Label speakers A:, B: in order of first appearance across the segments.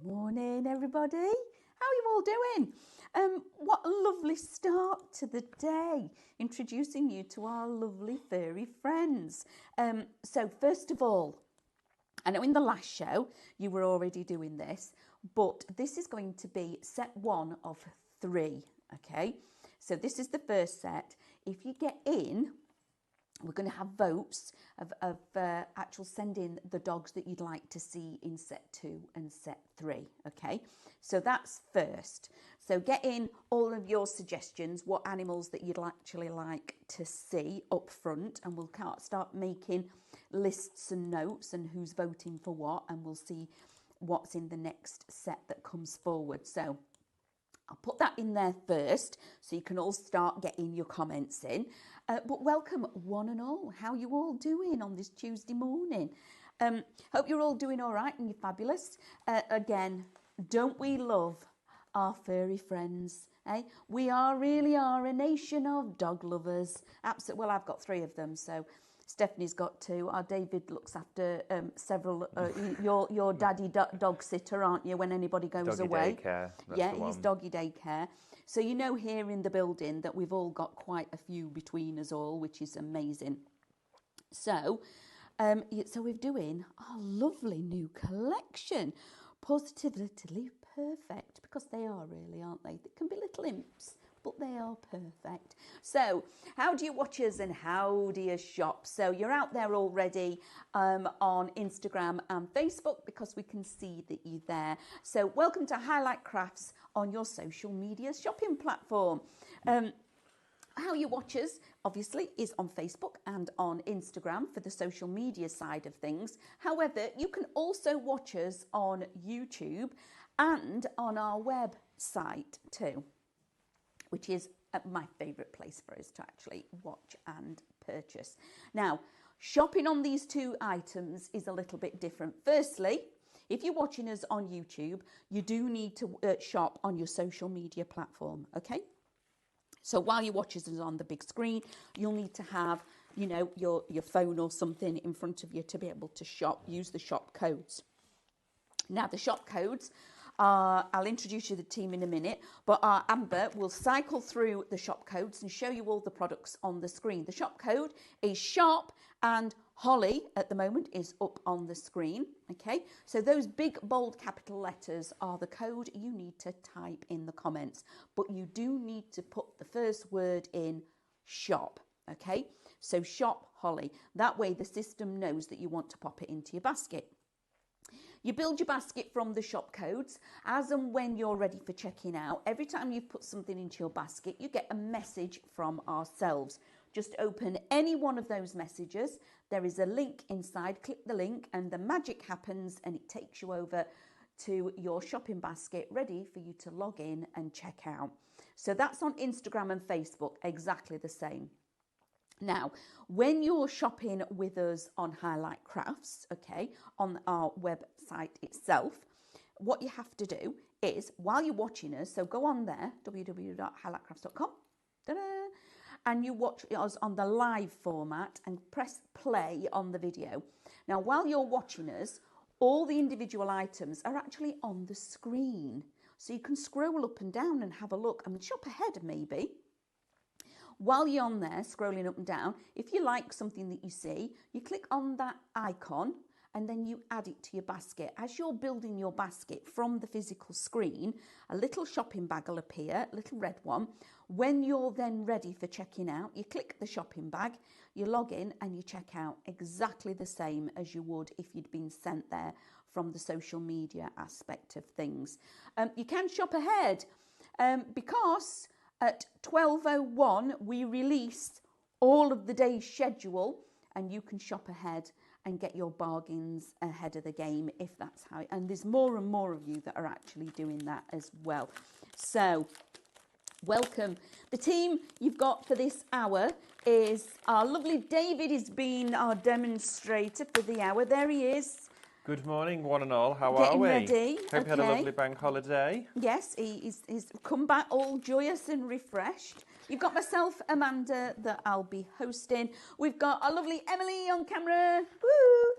A: Morning, everybody. How are you all doing? What a lovely start to the day, introducing you to our lovely furry friends. So first of all, I know in the last show you were already doing this, but this is going to be set 1 of 3, okay? So this is the first set. If you get in, we're going to have votes of actual send in the dogs that you'd like to see in set 2 and set 3, okay? So that's first. So get in all of your suggestions, what animals that you'd actually like to see up front, and we'll start making lists and notes and who's voting for what, and we'll see what's in the next set that comes forward. So I'll put that in there first so you can all start getting your comments in. But welcome one and all. How are you all doing on this Tuesday morning? Hope you're all doing all right and you're fabulous. Again, don't we love our furry friends? Eh? We really are a nation of dog lovers. Absolutely. Well, I've got 3 of them, so Stephanie's got 2. Our David looks after several. Your daddy dog sitter, aren't you? When anybody goes
B: doggy
A: away,
B: daycare,
A: yeah, he's doggy daycare. So you know here in the building that we've all got quite a few between us all, which is amazing. So, so we're doing our lovely new collection, Pawsitively perfect, because they are really, aren't they? They can be little imps, but they are perfect. So how do you watch us and how do you shop? So you're out there already on Instagram and Facebook, because we can see that you're there. So welcome to Highlight Crafts on your social media shopping platform. How you watch us, obviously, is on Facebook and on Instagram for the social media side of things. However, you can also watch us on YouTube and on our website too, which is my favourite place for us to actually watch and purchase. Now, shopping on these 2 items is a little bit different. Firstly, if you're watching us on YouTube, you do need to shop on your social media platform, okay? So while you watch us on the big screen, you'll need to have, you know, your phone or something in front of you to be able to shop, use the shop codes. Now, the shop codes, I'll introduce you to the team in a minute, but Amber will cycle through the shop codes and show you all the products on the screen. The shop code is shop, and Holly at the moment is up on the screen, okay? So those big bold capital letters are the code you need to type in the comments, but you do need to put the first word in shop, okay? So shop Holly. That way the system knows that you want to pop it into your basket. You build your basket from the shop codes as and when you're ready for checking out. Every time you put something into your basket, you get a message from ourselves. Just open any one of those messages. There is a link inside. Click the link and the magic happens and it takes you over to your shopping basket ready for you to log in and check out. So that's on Instagram and Facebook, exactly the same. Now, when you're shopping with us on Highlight Crafts, okay, on our website itself, what you have to do is, while you're watching us, so go on there, www.highlightcrafts.com, and you watch us on the live format and press play on the video. Now, while you're watching us, all the individual items are actually on the screen. So you can scroll up and down and have a look. I mean, shop ahead maybe. While you're on there, scrolling up and down, if you like something that you see, you click on that icon and then you add it to your basket. As you're building your basket from the physical screen, a little shopping bag will appear, a little red one. When you're then ready for checking out, you click the shopping bag, you log in and you check out exactly the same as you would if you'd been sent there from the social media aspect of things. You can shop ahead because at 12:01, we release all of the day's schedule and you can shop ahead and get your bargains ahead of the game if that's how. And there's more and more of you that are actually doing that as well. So welcome. The team you've got for this hour is our lovely David. Has been our demonstrator for the hour. There he is.
B: Good morning, one and all. How
A: Getting
B: are we?
A: ready.
B: Hope you had a lovely bank holiday.
A: Yes, he's come back all joyous and refreshed. You've got myself, Amanda, that I'll be hosting. We've got our lovely Emily on camera. Woo!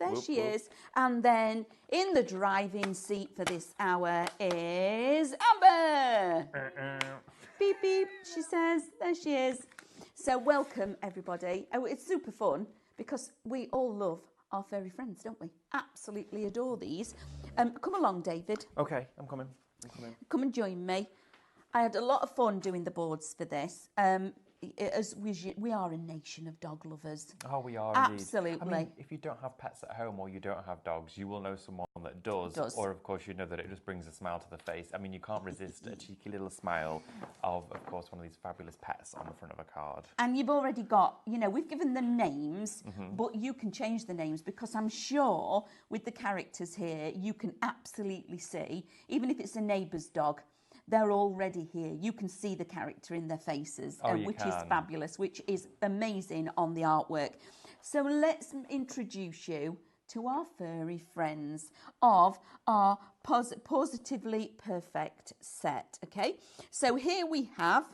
A: There
B: Whoop,
A: she
B: whoop.
A: is. And then in the driving seat for this hour is Amber. Beep, beep, she says. There she is. So welcome, everybody. Oh, it's super fun because we all love our furry friends, don't we? Absolutely adore these. Come along, David.
B: Okay, I'm coming.
A: Come and join me. I had a lot of fun doing the boards for this. As we are a nation of dog lovers.
B: Oh, we are
A: Absolutely.
B: indeed. I mean, if you don't have pets at home or you don't have dogs, you will know someone that does. Or, of course, you know that it just brings a smile to the face. I mean, you can't resist a cheeky little smile of course, one of these fabulous pets on the front of a card.
A: And you've already got, we've given them names, but you can change the names because I'm sure with the characters here, you can absolutely see, even if it's a neighbour's dog, they're already here. You can see the character in their faces, which is fabulous, which is amazing on the artwork. So let's introduce you to our furry friends of our Pawsitively Perfect set, okay? So here we have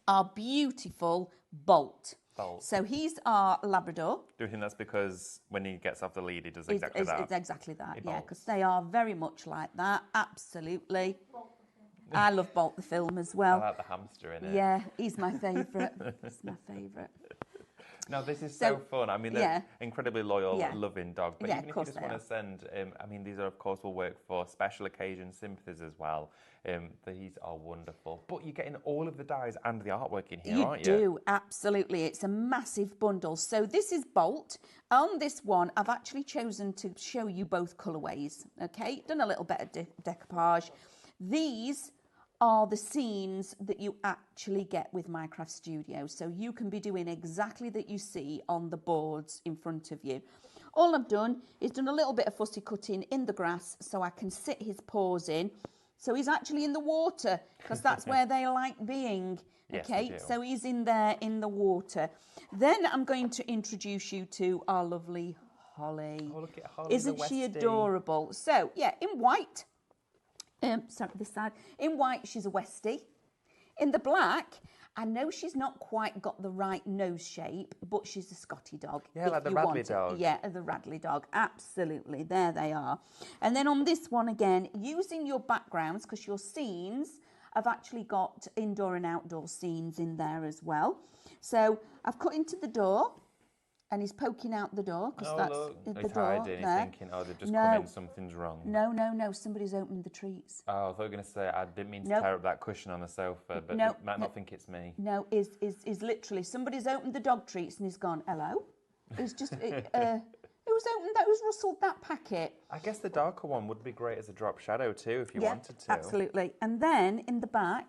A: our beautiful Bolt. So he's our Labrador.
B: Do you think that's because when he gets off the lead, he does exactly that?
A: It's exactly that, yeah, because they are very much like that, absolutely. I love Bolt the film as well.
B: I like the hamster in it.
A: Yeah, he's my favourite. He's my favourite.
B: Now, this is so fun. I mean, they're incredibly loyal, loving dog. But even if you just want to send, I mean, these are, of course, will work for special occasion sympathies as well. These are wonderful. But you're getting all of the dies and the artwork in here, aren't you?
A: You do, absolutely. It's a massive bundle. So this is Bolt. On this one, I've actually chosen to show you both colourways, okay? Done a little bit of decoupage. These are the scenes that you actually get with Minecraft Studio. So you can be doing exactly that you see on the boards in front of you. All I've done is done a little bit of fussy cutting in the grass so I can sit his paws in. So he's actually in the water because that's where they like being. Okay,
B: yes,
A: so he's in there in the water. Then I'm going to introduce you to our lovely Holly.
B: Oh, look at Holly.
A: Isn't she adorable? So, yeah, in white. Sorry, this side. In white, she's a Westie. In the black, I know she's not quite got the right nose shape, but she's a Scotty dog.
B: Yeah, like the Radley dog.
A: Yeah, the Radley dog. Absolutely. There they are. And then on this one again, using your backgrounds, because your scenes have actually got indoor and outdoor scenes in there as well. So I've cut into the door. And he's poking out the door because that's the
B: he's
A: door
B: hiding.
A: there.
B: He's thinking, they've just come in, something's wrong.
A: No, somebody's opened the treats.
B: Oh, I thought you were going to say, I didn't mean to tear up that cushion on the sofa, but you might not think it's me.
A: No, is literally, somebody's opened the dog treats and he's gone, hello? It's just, who's opened that, who's rustled that packet?
B: I guess the darker one would be great as a drop shadow too, if you wanted to.
A: Absolutely. And then in the back,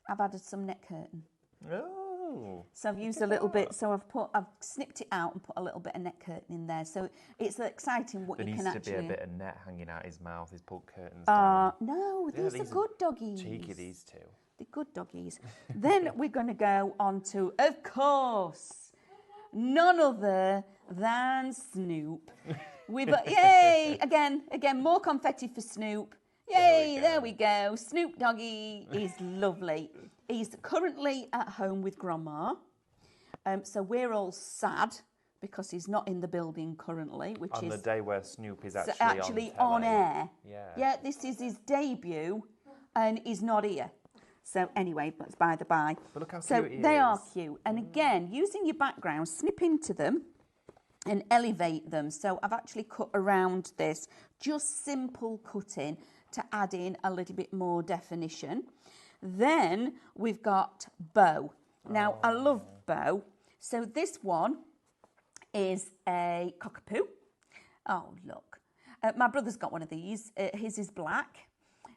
A: I've added some neck curtain.
B: Oh.
A: So I've used a little bit, so I've snipped it out and put a little bit of neck curtain in there. So it's exciting what you can actually...
B: There needs to be a bit of net hanging out his mouth, he's pulled curtains down.
A: No, these are good doggies.
B: Cheeky, these two.
A: The good doggies. Then we're going to go on to, of course, none other than Snoop. Yay! Again, more confetti for Snoop. Yay, there we go. Snoop Doggy is lovely. He's currently at home with Grandma. So we're all sad because he's not in the building currently, which
B: on
A: is...
B: the day where Snoop is
A: actually on air.
B: Yeah,
A: this is his debut and he's not here. So anyway, that's by the by.
B: But look how
A: so
B: cute he
A: they
B: is.
A: are cute. And again, using your background, snip into them and elevate them. So I've actually cut around this, just simple cutting to add in a little bit more definition. Then we've got Bo. Now, I love Bo. So this one is a cockapoo. Oh, look. My brother's got one of these. His is black.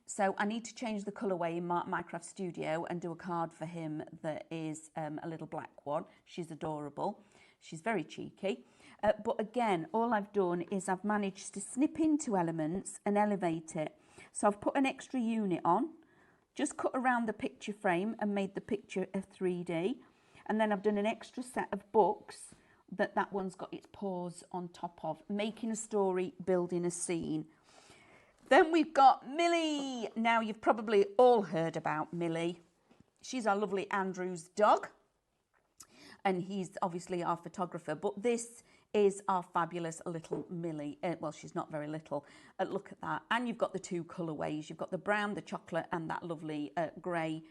A: So I need to change the colourway in Minecraft Studio and do a card for him that is a little black one. She's adorable. She's very cheeky. But again, all I've done is I've managed to snip into elements and elevate it. So I've put an extra unit on, just cut around the picture frame and made the picture a 3D. And then I've done an extra set of books that one's got its paws on top of, making a story, building a scene. Then we've got Millie. Now, you've probably all heard about Millie. she's our lovely Andrew's dog. And he's obviously our photographer. But this is our fabulous little Millie. Well, she's not very little. Look at that. And you've got the two colourways. You've got the brown, the chocolate, and that lovely grey,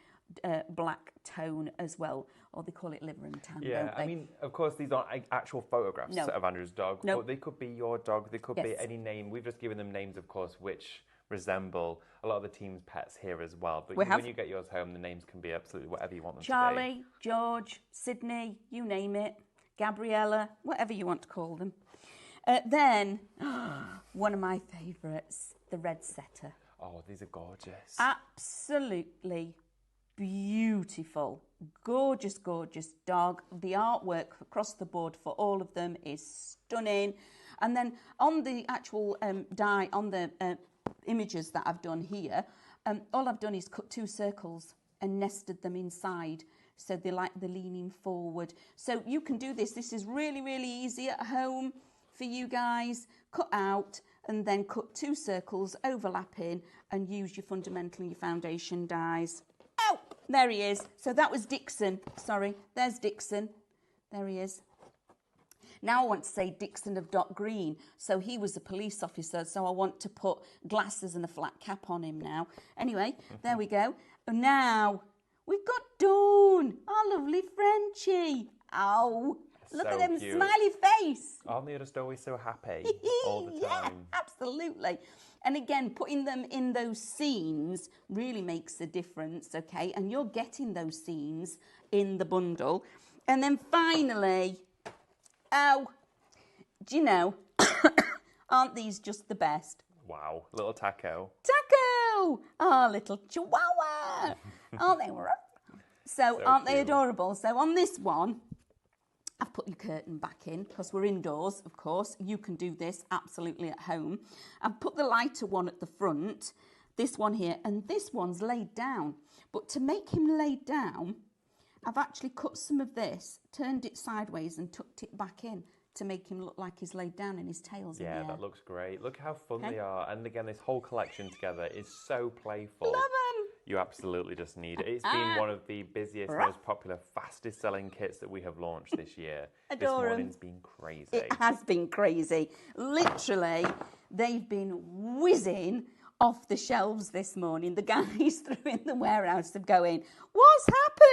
A: black tone as well. Or they call it liver and tan, don't they?
B: I mean, of course, these aren't actual photographs of Andrew's dog.
A: No.
B: But they could be your dog. They could be any name. We've just given them names, of course, which resemble a lot of the team's pets here as well. But when you get yours home, the names can be absolutely whatever you want them to be.
A: Charlie, George, Sydney, you name it. Gabriella, whatever you want to call them. Then, one of my favourites, the red setter.
B: Oh, these are gorgeous.
A: Absolutely beautiful. Gorgeous, gorgeous dog. The artwork across the board for all of them is stunning. And then on the actual die, on the images that I've done here, all I've done is cut 2 circles and nested them inside. So they're leaning forward. So you can do this. This is really, really easy at home for you guys. Cut out and then cut 2 circles overlapping and use your fundamental and your foundation dies. Oh, there he is. So that was Dixon. Sorry, there's Dixon. There he is. Now I want to say Dixon of Dot Green. So he was a police officer. So I want to put glasses and a flat cap on him now. Anyway, there we go. And now we've got Dawn, our lovely Frenchie. Oh, look at them smiley face.
B: Aren't they just always so happy all the time?
A: Yeah, absolutely. And again, putting them in those scenes really makes a difference, okay? And you're getting those scenes in the bundle. And then finally, oh, do you know, aren't these just the best?
B: Wow, little Taco.
A: Taco! Oh, little Chihuahua. Aren't they? So aren't they adorable? So on this one, I've put your curtain back in because we're indoors, of course. You can do this absolutely at home. I've put the lighter one at the front, this one here, and this one's laid down. But to make him laid down, I've actually cut some of this, turned it sideways and tucked it back in to make him look like he's laid down and his tail's in the air.
B: Yeah, that looks great. Look how fun they are. And again, this whole collection together is so playful.
A: Love them.
B: You absolutely just need it. It's been one of the busiest, most popular, fastest selling kits that we have launched this year. This morning's been crazy.
A: It has been crazy. Literally, they've been whizzing off the shelves this morning. The guys through in the warehouse are going, what's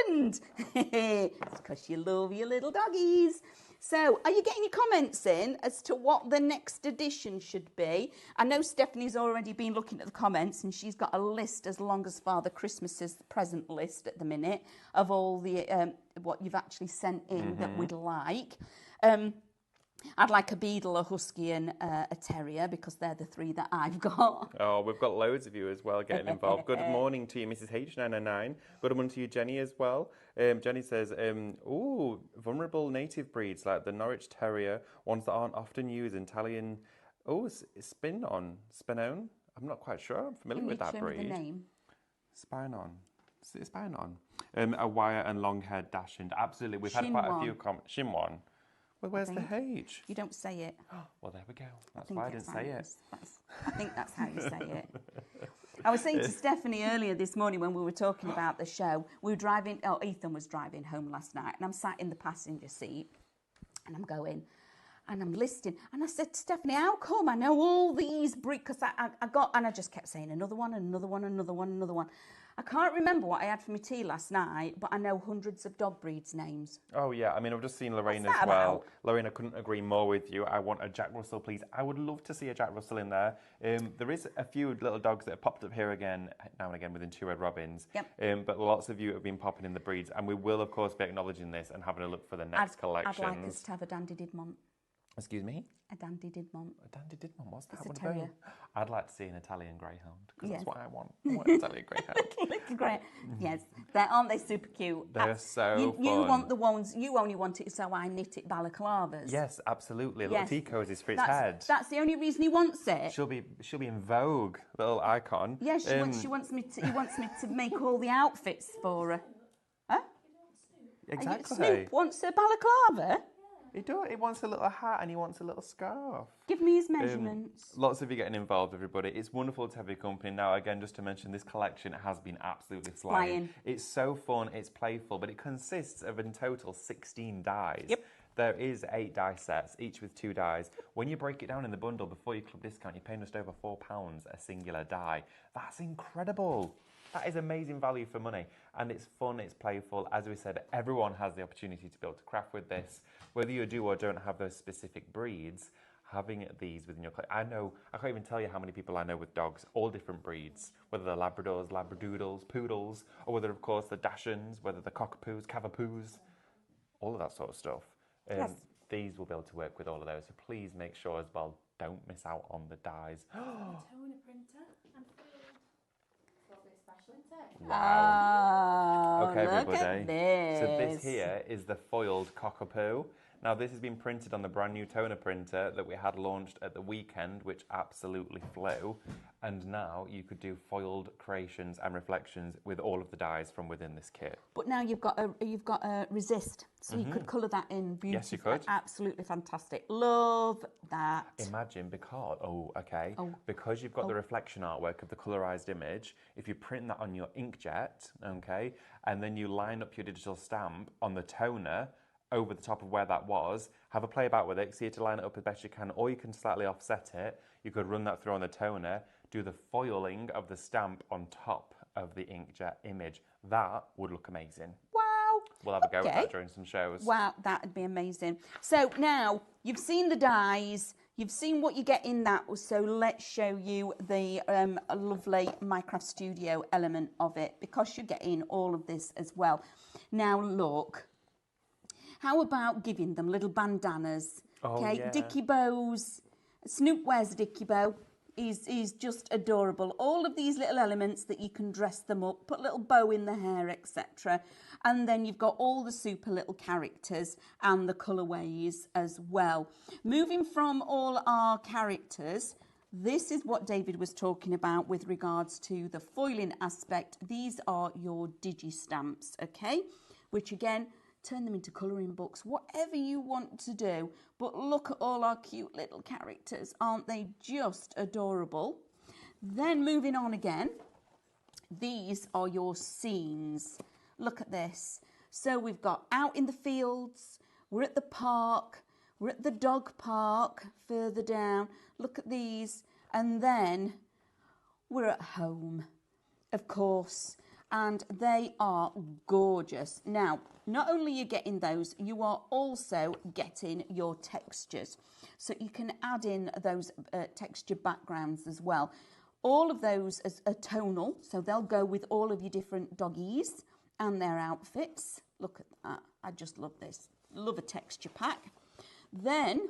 A: happened? It's because you love your little doggies. So, are you getting your comments in as to what the next edition should be? I know Stephanie's already been looking at the comments and she's got a list as long as Father Christmas's present list at the minute of all the what you've actually sent in that we'd like. I'd like a beadle, a husky and a terrier because they're the 3 that I've got.
B: Oh, we've got loads of you as well getting involved. Good morning to you, Mrs. H999. Good morning to you, Jenny, as well. Jenny says, ooh, vulnerable native breeds like the Norwich Terrier, ones that aren't often used, Italian, Spinone. I'm not quite sure. I'm familiar with that breed.
A: Show me the name.
B: Spinon. Is it Spinon? A wire and long-haired dachshund. Absolutely. We've had quite a few comments. Shinwan. Well, where's the H?
A: You don't say it.
B: Well, there we go. That's why I didn't say it.
A: I think that's how you say it. I was saying to Stephanie earlier this morning when we were talking about the show, we were driving, Ethan was driving home last night, and I'm sat in the passenger seat, and I'm going, and I'm listening, and I said to Stephanie, how come I know all these breeds? Because I just kept saying another one, another one, another one, another one. I can't remember what I had for my tea last night, but I know hundreds of dog breeds' names.
B: Oh, yeah. I mean, I've just seen Lorraine as well. Lorraine, I couldn't agree more with you. I want a Jack Russell, please. I would love to see a Jack Russell in there. There is a few little dogs that have popped up here again, now and again, within 2 Red Robins.
A: Yep.
B: But lots of you have been popping in the breeds, and we will, of course, be acknowledging this and having a look for the next collections.
A: I'd like us to have a Dandy Didmont.
B: Excuse me?
A: A Dandy Didmont.
B: A Dandy Didmont? What's that?
A: It's a terrier.
B: I'd like to see an Italian Greyhound, because that's what I want. I want an Italian Greyhound.
A: Little grey. Yes. Aren't they super cute?
B: They're so fun.
A: You want the ones, you only want it so I knit it balaclavas.
B: Yes, absolutely. Little tea cozies for its head.
A: That's the only reason he wants it.
B: She'll be in vogue, little icon.
A: Yeah, he wants me to make all the outfits for her. Huh?
B: Exactly.
A: Snoop wants a balaclava?
B: He does. He wants a little hat and he wants a little scarf.
A: Give me his measurements.
B: Lots of you getting involved, everybody. It's wonderful to have your company. Now, again, just to mention, this collection has been absolutely flying. It's so fun, it's playful, but it consists of, in total, 16 dies.
A: Yep.
B: There is 8 die sets, each with 2 dies. When you break it down in the bundle, before your club discount, you're paying just over £4 a singular die. That's incredible. That is amazing value for money. And it's fun, it's playful. As we said, everyone has the opportunity to be able to craft with this. Whether you do or don't have those specific breeds, having these within your collection. I can't even tell you how many people I know with dogs, all different breeds, whether they're Labradors, Labradoodles, Poodles, or whether, of course, the Dachshunds, whether they're Cockapoos, Cavapoos, all of that sort of stuff.
A: Yes.
B: These will be able to work with all of those. So please make sure as well, don't miss out on the dies.
C: Toner printer and food. Lovely special, isn't it?
B: Wow. Okay,
A: Look
B: everybody.
A: at this.
B: So this here is the foiled Cockapoo. Now this has been printed on the brand new toner printer that we had launched at the weekend, which absolutely flew. And now you could do foiled creations and reflections with all of the dies from within this kit.
A: But now you've got a resist, so you could colour that in beautifully.
B: Yes, you could.
A: Absolutely fantastic. Love that.
B: Imagine because because you've got the reflection artwork of the colorized image. If you print that on your inkjet, okay, and then you line up your digital stamp on the toner over the top of where that was, have a play about with it, see it to line it up as best you can, or you can slightly offset it. You could run that through on the toner, do the foiling of the stamp on top of the inkjet image. That would look amazing.
A: Wow.
B: We'll have a go at that during some shows.
A: Wow, that would be amazing. So now you've seen the dies, you've seen what you get in that, so let's show you the lovely Minecraft Studio element of it, because you're getting all of this as well. Now look. How about giving them little bandanas? Okay,
B: yeah.
A: Dicky bows. Snoop wears a Dicky bow. He's just adorable. All of these little elements that you can dress them up, put a little bow in the hair, etc. And then you've got all the super little characters and the colourways as well. Moving from all our characters, this is what David was talking about with regards to the foiling aspect. These are your digi stamps, okay? Which again, turn them into colouring books, whatever you want to do. But look at all our cute little characters. Aren't they just adorable? Then moving on again, these are your scenes. Look at this. So we've got out in the fields, we're at the park, we're at the dog park further down. Look at these. And then we're at home, of course. And they are gorgeous. Now, not only are you getting those, you are also getting your textures. So you can add in those texture backgrounds as well. All of those are tonal, so they'll go with all of your different doggies and their outfits. Look at that. I just love this. Love a texture pack. Then,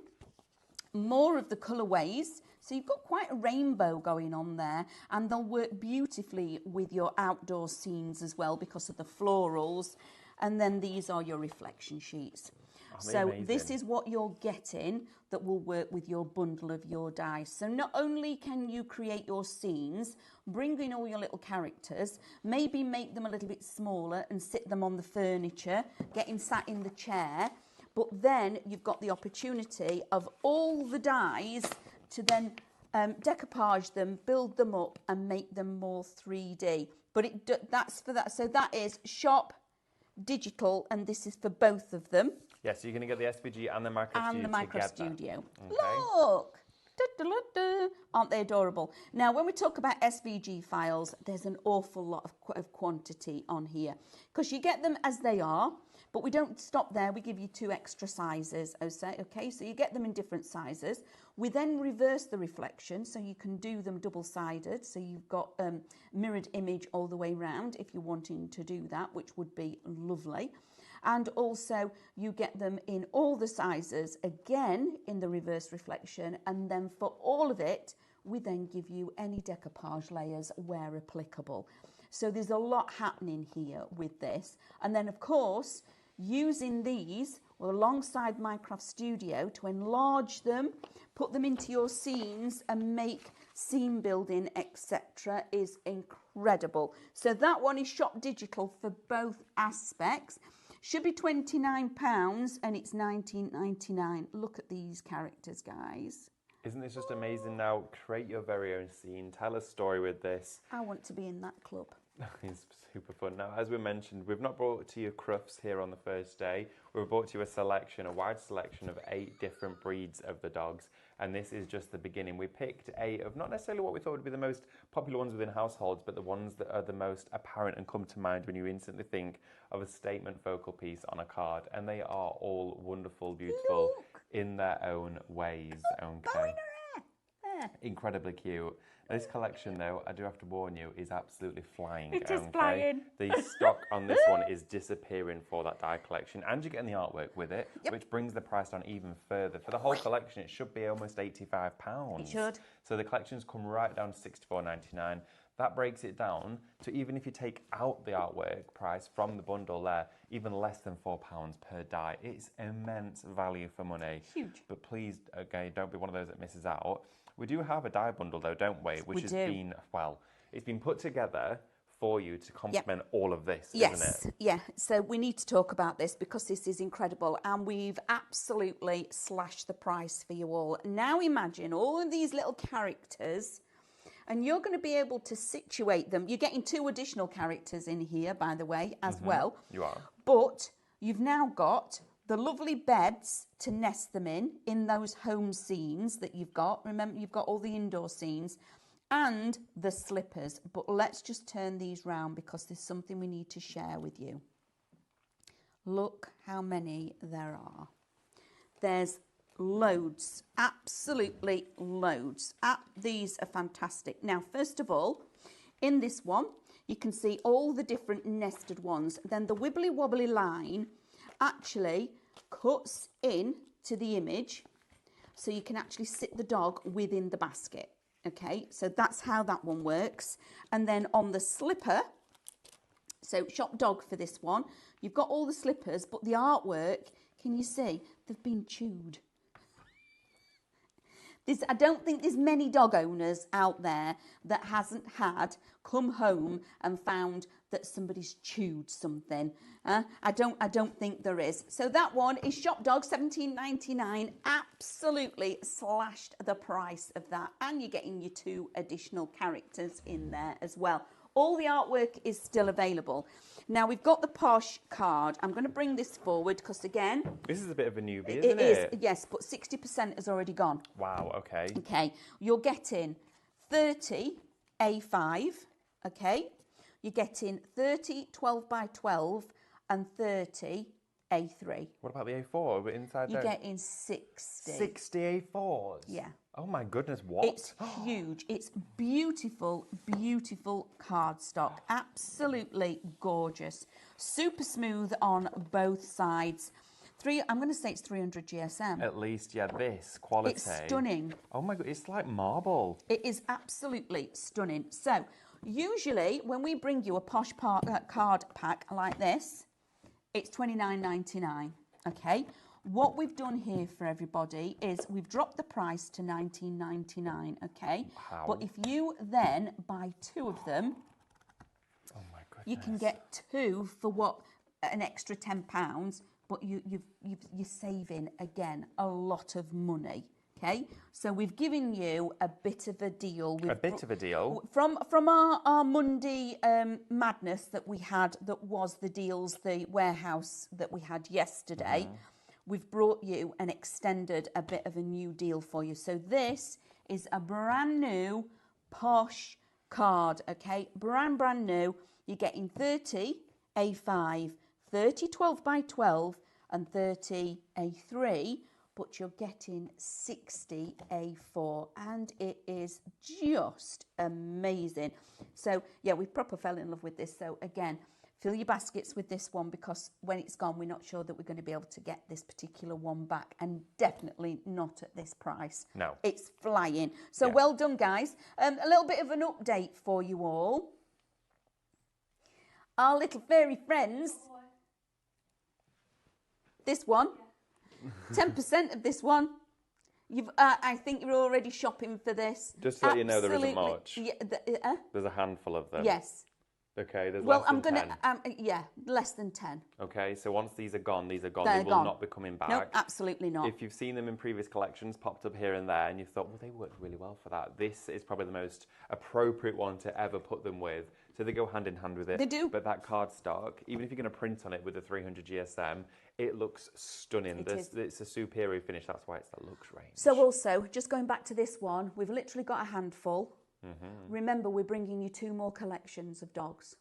A: more of the colourways. So you've got quite a rainbow going on there, and they'll work beautifully with your outdoor scenes as well because of the florals. And then these are your reflection sheets. So this is what you're getting that will work with your bundle of your dice. So not only can you create your scenes, bring in all your little characters, maybe make them a little bit smaller and sit them on the furniture, get him sat in the chair, but then you've got the opportunity of all the dies to then decoupage them, build them up and make them more 3D. But that's for that. So that is shop, digital, and this is for both of them.
B: Yes, so you're going to get the SVG and the Minecraft Studio
A: Okay. Look! Aren't they adorable? Now, when we talk about SVG files, there's an awful lot of quantity on here because you get them as they are, but we don't stop there. We give you 2 extra sizes, okay? So you get them in different sizes. We then reverse the reflection, so you can do them double-sided. So you've got mirrored image all the way round if you're wanting to do that, which would be lovely. And also you get them in all the sizes, again, in the reverse reflection. And then for all of it, we then give you any decoupage layers where applicable. So there's a lot happening here with this. And then, of course, using these alongside Minecraft Studio to enlarge them, put them into your scenes and make scene building, etc. is incredible. So that one is Shop Digital for both aspects. Should be £29 and it's £19.99. Look at these characters, guys.
B: Isn't this just amazing now? Create your very own scene. Tell a story with this.
A: I want to be in that club.
B: It's super fun. Now, as we mentioned, we've not brought to you Crufts here on the first day. We've brought to you a wide selection of 8 different breeds of the dogs. And this is just the beginning. We picked 8 of not necessarily what we thought would be the most popular ones within households, but the ones that are the most apparent and come to mind when you instantly think of a statement focal piece on a card. And they are all wonderful, beautiful in their own ways. Okay. Incredibly cute. This collection, though, I do have to warn you, is absolutely flying.
A: It is flying.
B: The stock on this one is disappearing for that die collection, and you're getting the artwork with it, which brings the price down even further. For the whole collection, it should be almost £85.
A: It should.
B: So the collections come right down to £64.99. That breaks it down to, even if you take out the artwork price from the bundle there, even less than £4 per die. It's immense value for money.
A: Huge.
B: But please, again, don't be one of those that misses out. We do have a die bundle, though, don't we? Which has been, well, it's been put together for you to complement all of this, isn't it?
A: Yeah. So we need to talk about this because this is incredible, and we've absolutely slashed the price for you all. Now imagine all of these little characters, and you're going to be able to situate them. You're getting 2 additional characters in here, by the way, as well.
B: You are.
A: But you've now got the lovely beds to nest them in those home scenes that you've got. Remember, you've got all the indoor scenes and the slippers. But let's just turn these round because there's something we need to share with you. Look how many there are. There's loads, absolutely loads. These are fantastic. Now, first of all, in this one, you can see all the different nested ones. Then the wibbly wobbly line actually cuts in to the image, so you can actually sit the dog within the basket. Okay, so that's how that one works. And then on the slipper, so shop dog for this one, you've got all the slippers, but the artwork, can you see, they've been chewed. I don't think there's many dog owners out there that hasn't come home and found that somebody's chewed something. I don't think there is. So that one is Shop Dog, £17.99. Absolutely slashed the price of that, and you're getting your 2 additional characters in there as well. All the artwork is still available. Now, we've got the Posh card. I'm going to bring this forward because, again...
B: This is a bit of a newbie, isn't it?
A: It is, yes, but 60% has already gone.
B: Wow, okay.
A: Okay, you're getting 30 A5, okay? You're getting 30 12 by 12 and 30 A3.
B: What about the A4? We're inside
A: You're
B: there.
A: getting 60.
B: 60 A4s?
A: Yeah.
B: Oh my goodness, what?
A: It's huge. It's beautiful, beautiful cardstock. Absolutely gorgeous. Super smooth on both sides. I'm going to say it's 300 GSM.
B: At least, yeah, this quality.
A: It's stunning.
B: Oh my God, it's like marble.
A: It is absolutely stunning. So, usually when we bring you a Posh card pack like this, it's £29.99, okay? What we've done here for everybody is we've dropped the price to £19.99, okay?
B: Wow.
A: But if you then buy 2 of them,
B: oh my goodness,
A: you can get 2 for what, an extra £10, but you're saving, again, a lot of money. Okay, so we've given you a bit of a deal.
B: A bit of a deal?
A: From our Monday madness that we had, that was the deals, the warehouse that we had yesterday. We've brought you and extended a bit of a new deal for you. So this is a brand new Posh card, okay? Brand new. You're getting 30 A5, 30 12 by 12 and 30 A3. But you're getting 60 A4, and it is just amazing. So, yeah, we proper fell in love with this. So, again, fill your baskets with this one, because when it's gone, we're not sure that we're going to be able to get this particular one back, and definitely not at this price.
B: No.
A: It's flying. So, well done, guys. A little bit of an update for you all. Our little fairy friends. This one. 10% of this one. I think you're already shopping for this.
B: Just to let you know, there isn't much.
A: Yeah,
B: There's a handful of them.
A: Yes.
B: Okay, there's less than 10.
A: Yeah, less than 10.
B: Okay, so once these are gone,
A: They're
B: they will
A: gone.
B: not be coming back.
A: No, absolutely not.
B: If you've seen them in previous collections, popped up here and there, and you thought, well, they worked really well for that, this is probably the most appropriate one to ever put them with. So they go hand in hand with it.
A: They do.
B: But that cardstock, even if you're going to print on it with the 300 GSM, it looks stunning. It's a superior finish. That's why it's that luxe range.
A: So also, just going back to this one, we've literally got a handful. Remember, we're bringing you 2 more collections of dogs.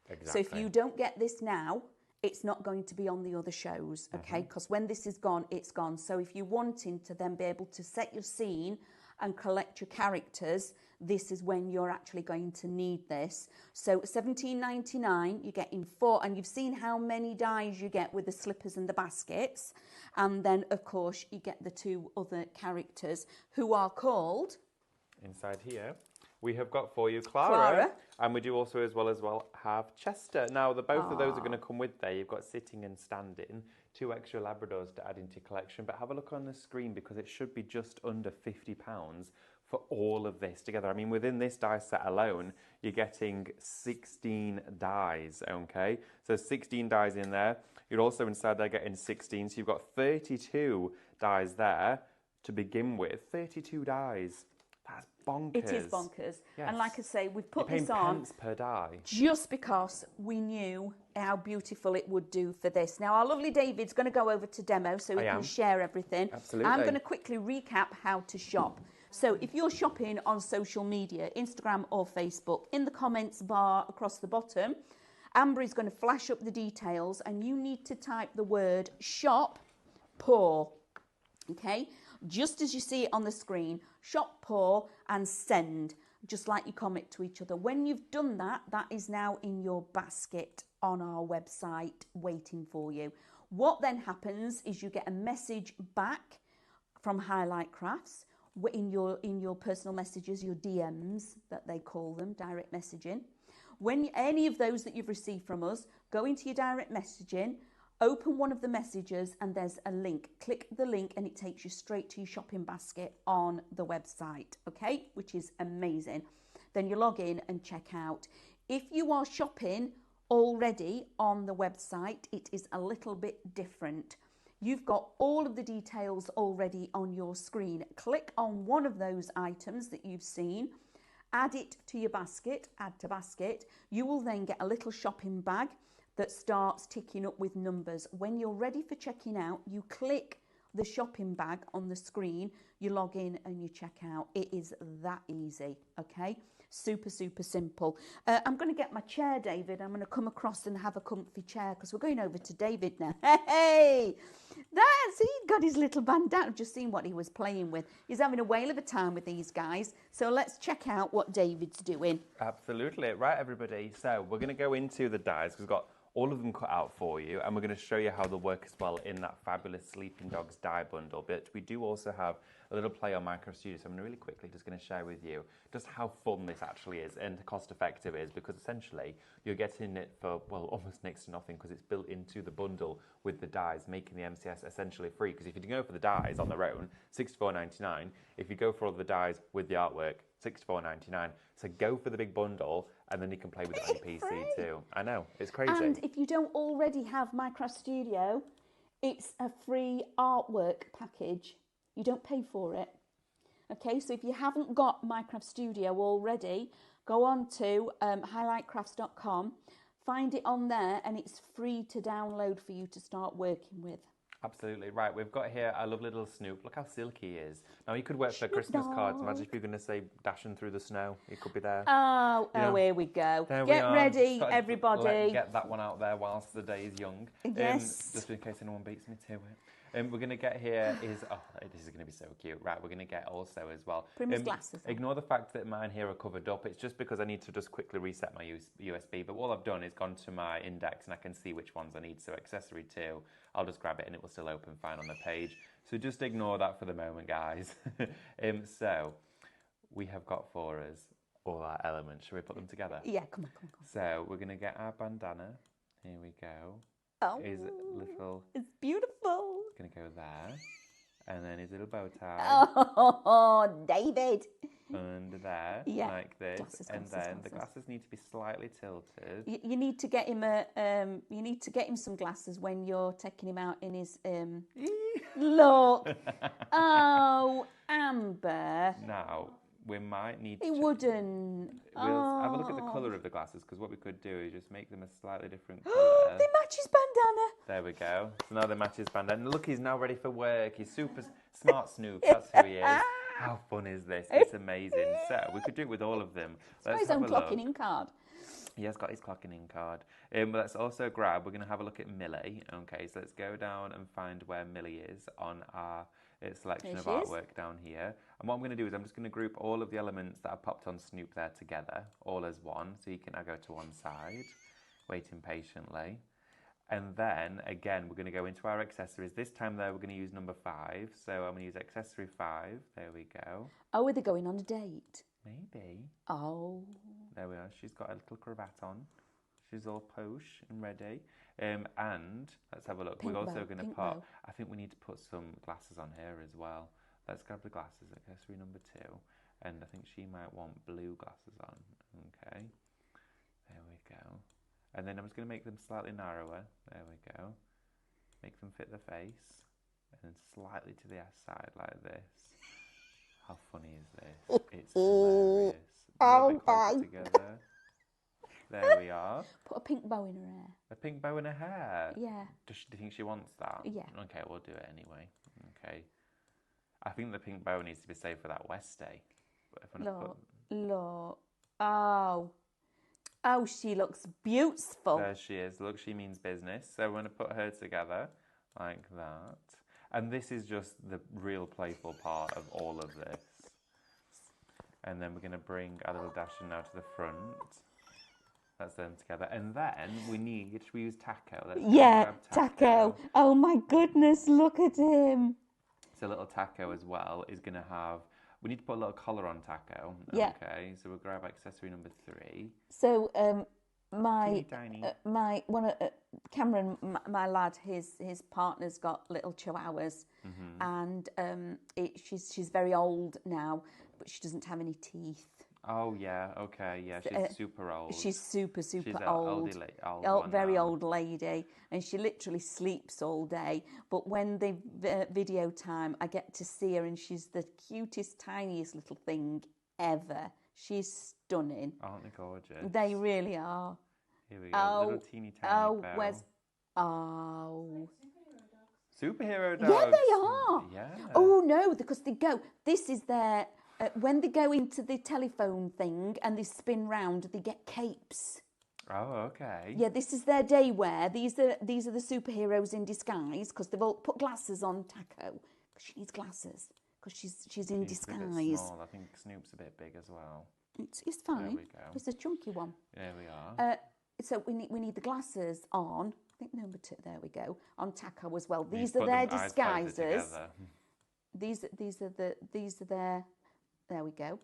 B: Exactly.
A: So if you don't get this now, it's not going to be on the other shows, okay? Because when this is gone, it's gone. So if you're wanting to then be able to set your scene and collect your characters, this is when you're actually going to need this. So $17.99, you're getting 4, and you've seen how many dies you get with the slippers and the baskets. And then, of course, you get the 2 other characters who are called...
B: Inside here, we have got for you Clara. And we do also as well have Chester. Now, both of those are going to come with there. You've got sitting and standing, 2 extra Labradors to add into your collection. But have a look on the screen because it should be just under £50 for all of this together. I mean, within this die set alone, you're getting 16 dies, okay? So 16 dies in there. You're also inside there getting 16. So you've got 32 dies there to begin with. 32 dies. That's bonkers.
A: It is bonkers.
B: Yes.
A: And like I say, we've put
B: You're
A: this
B: paying
A: on
B: pence per die.
A: just because we knew how beautiful it would do for this. Now, our lovely David's going to go over to demo so he can share everything.
B: Absolutely.
A: I'm going to quickly recap how to shop. So if you're shopping on social media, Instagram or Facebook, in the comments bar across the bottom, Amber is going to flash up the details and you need to type the word shop paw. Okay? Just as you see it on the screen, shop paw and send, just like you comment to each other. When you've done that, that is now in your basket on our website waiting for you. What then happens is you get a message back from Highlight Crafts in your personal messages, your DMs that they call them, direct messaging. When any of those that you've received from us, go into your direct messaging, open one of the messages and there's a link. Click the link and it takes you straight to your shopping basket on the website, okay? Which is amazing. Then you log in and check out. If you are shopping already on the website, it is a little bit different. You've got all of the details already on your screen. Click on one of those items that you've seen, add it to your basket, add to basket. You will then get a little shopping bag that starts ticking up with numbers. When you're ready for checking out, you click the shopping bag on the screen, you log in and you check out. It is that easy, okay? Super, super simple. I'm going to get my chair, David. I'm going to come across and have a comfy chair because we're going over to David now. Hey, he got his little bandana. I've just seen what he was playing with. He's having a whale of a time with these guys. So let's check out what David's doing.
B: Absolutely. Right, everybody. So we're going to go into the dies because we've got all of them cut out for you, and we're going to show you how they'll work as well in that fabulous Sleeping Dogs die bundle. But we do also have a little play on Micro Studio, so I'm really quickly just going to share with you just how fun this actually is and cost effective it is, because essentially you're getting it for, well, almost next to nothing because it's built into the bundle with the dies, making the MCS essentially free. Because if you go for the dies on their own, $64.99. If you go for all the dies with the artwork, $64.99. So go for the big bundle, and then you can play with it on your PC too. I know, it's crazy.
A: And if you don't already have Minecraft Studio, it's a free artwork package. You don't pay for it. Okay, so if you haven't got Minecraft Studio already, go on to highlightcrafts.com, find it on there, and it's free to download for you to start working with.
B: Absolutely. Right, we've got here our lovely little Snoop. Look how silky he is. Now, he could work for Christmas cards. Imagine if you're going to say dashing through the snow. He could be there.
A: Oh, here we go. Get ready, everybody.
B: Get that one out there whilst the day is young.
A: Yes.
B: Just in case anyone beats me to it. We're going to get here is, this is going to be so cute. Right, we're going to get also as well.
A: Bring his glasses on.
B: Ignore the fact that mine here are covered up. It's just because I need to just quickly reset my USB. But what I've done is gone to my index and I can see which ones I need. So accessory 2, I'll just grab it and it will still open fine on the page. So just ignore that for the moment, guys. So we have got for us all our elements. Shall we put them together?
A: Yeah, come on.
B: So we're going to get our bandana. Here we go.
A: Oh,
B: Is little.
A: It's beautiful.
B: Going to go there. And then his little bow tie.
A: Oh, David.
B: Under there, like this. The glasses need to be slightly tilted.
A: You need to get him some glasses when you're taking him out in his look. Oh, Amber.
B: Now, we might need
A: He wouldn't.
B: We'll have a look at the colour of the glasses, because what we could do is just make them a slightly different colour.
A: They match his bandana.
B: There we go. So now they match his bandana. Look, he's now ready for work. He's super smart Snoop. That's who he is. How fun is this? It's amazing. So we could do it with all of them.
A: Let's his own clocking in card.
B: He has got his clocking in card. Let's also grab, we're going to have a look at Millie. Okay, so let's go down and find where Millie is on our selection of artwork down here. And what I'm going to do is I'm just going to group all of the elements that I popped on Snoop there together, all as one. So you can now go to one side, waiting patiently. And then, again, we're going to go into our accessories. This time, though, we're going to use number 5. So I'm going to use accessory 5. There we go.
A: Oh, are they going on a date?
B: Maybe.
A: Oh.
B: There we are. She's got a little cravat on. She's all posh and ready. And let's have a look. We're also going to put, I think we need to put some glasses on here as well. Let's grab the glasses, accessory number 2. And I think she might want blue glasses on. Okay. There we go. And then I'm just going to make them slightly narrower. There we go. Make them fit the face. And then slightly to the side like this. How funny is this? It's hilarious. A bit closer together. There we are.
A: Put a pink bow in her hair.
B: A pink bow in her hair?
A: Yeah.
B: Do you think she wants that?
A: Yeah.
B: Okay, we'll do it anyway. Okay. I think the pink bow needs to be saved for that West day.
A: Look. Oh, she looks beautiful.
B: There she is. Look, she means business. So we're going to put her together like that. And this is just the real playful part of all of this. And then we're going to bring our little Dasher now to the front. That's them together. And then should we use Taco?
A: Let's Taco. Oh my goodness, look at him.
B: So little Taco as well is going to have, we need to put a little collar on Taco.
A: Yeah.
B: Okay, so we'll grab accessory number 3.
A: So Cameron, my lad, his partner's got little chihuahuas, and she's very old now, but she doesn't have any teeth.
B: Oh yeah, okay, yeah, she's super old.
A: She's super
B: she's
A: old. Very old lady, and she literally sleeps all day. But when they video time, I get to see her, and she's the cutest, tiniest little thing ever. She's stunning.
B: Aren't they gorgeous?
A: They really are.
B: Here we go, little teeny tiny bell.
A: Where's...
B: Superhero dogs.
A: Yeah, they are.
B: Yeah.
A: Oh no, because they go. This is their when they go into the telephone thing and they spin round, they get capes.
B: Oh, okay.
A: Yeah, this is their day wear. These are the superheroes in disguise, because they've all put glasses on Taco, because she needs glasses, because she's in disguise.
B: A bit small. I think Snoop's a bit big as well.
A: It's fine.
B: There we go.
A: It's a chunky one.
B: There we are.
A: So we need the glasses on. I think number 2. There we go. On Taco as well. These are their disguises. These are their. There we go.